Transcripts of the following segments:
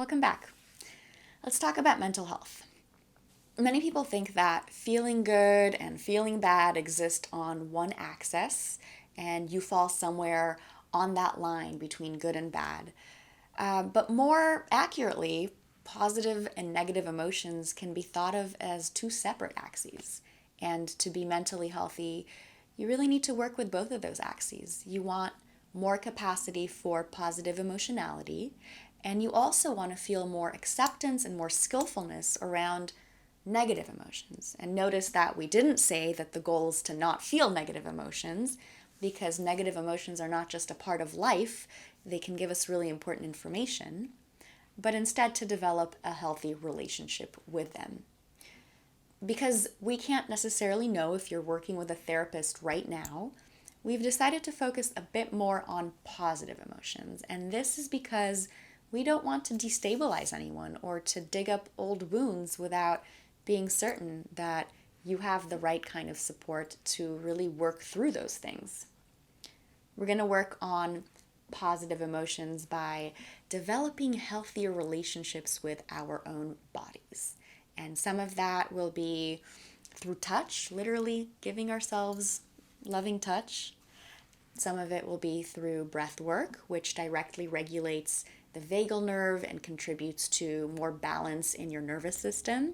Welcome back. Let's talk about mental health. Many people think that feeling good and feeling bad exist on one axis, and you fall somewhere on that line between good and bad. But more accurately, positive and negative emotions can be thought of as two separate axes. And to be mentally healthy, you really need to work with both of those axes. You want more capacity for positive emotionality, and you also want to feel more acceptance and more skillfulness around negative emotions. And notice that we didn't say that the goal is to not feel negative emotions, because negative emotions are not just a part of life, they can give us really important information, but instead to develop a healthy relationship with them. Because we can't necessarily know if you're working with a therapist right now, we've decided to focus a bit more on positive emotions. And this is because we don't want to destabilize anyone or to dig up old wounds without being certain that you have the right kind of support to really work through those things. We're going to work on positive emotions by developing healthier relationships with our own bodies. And some of that will be through touch, literally giving ourselves loving touch. Some of it will be through breath work, which directly regulates the vagal nerve and contributes to more balance in your nervous system.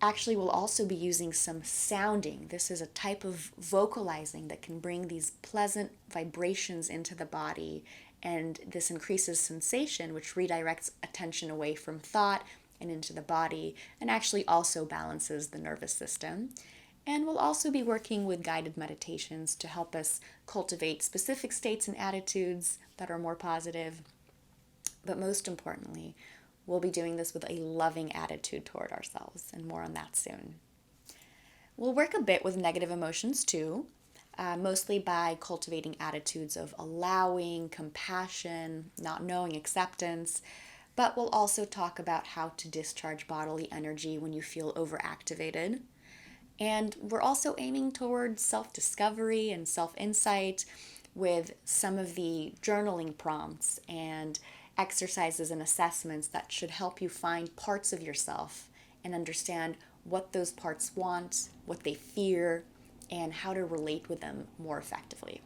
Actually, we'll also be using some sounding. This is a type of vocalizing that can bring these pleasant vibrations into the body, and this increases sensation, which redirects attention away from thought and into the body, and actually also balances the nervous system. And we'll also be working with guided meditations to help us cultivate specific states and attitudes that are more positive. But most importantly, we'll be doing this with a loving attitude toward ourselves, and more on that soon. We'll work a bit with negative emotions too, mostly by cultivating attitudes of allowing, compassion, not knowing, acceptance. But we'll also talk about how to discharge bodily energy when you feel overactivated. And we're also aiming towards self-discovery and self-insight with some of the journaling prompts and exercises and assessments that should help you find parts of yourself and understand what those parts want, what they fear, and how to relate with them more effectively.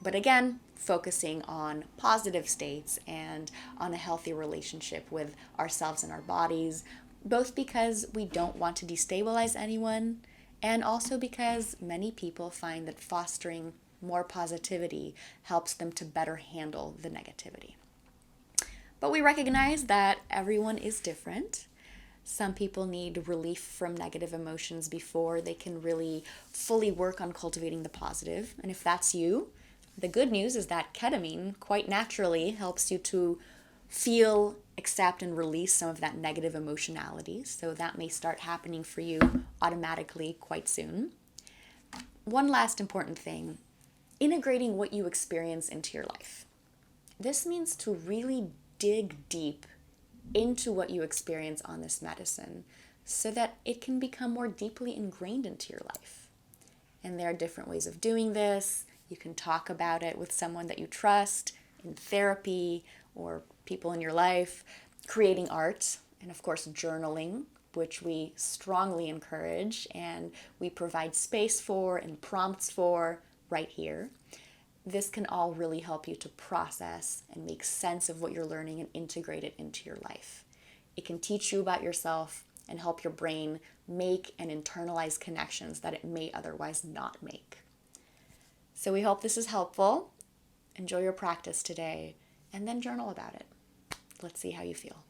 But again, focusing on positive states and on a healthy relationship with ourselves and our bodies, both because we don't want to destabilize anyone, and also because many people find that fostering more positivity helps them to better handle the negativity. But we recognize that everyone is different. Some people need relief from negative emotions before they can really fully work on cultivating the positive. And if that's you, the good news is that ketamine quite naturally helps you to feel, accept, and release some of that negative emotionality. So that may start happening for you automatically quite soon. One last important thing, integrating what you experience into your life. This means to really dig deep into what you experience on this medicine so that it can become more deeply ingrained into your life. And there are different ways of doing this. You can talk about it with someone that you trust in therapy or people in your life, creating art, and of course journaling, which we strongly encourage and we provide space for and prompts for right here. This can all really help you to process and make sense of what you're learning and integrate it into your life. It can teach you about yourself and help your brain make and internalize connections that it may otherwise not make. So we hope this is helpful. Enjoy your practice today and then journal about it. Let's see how you feel.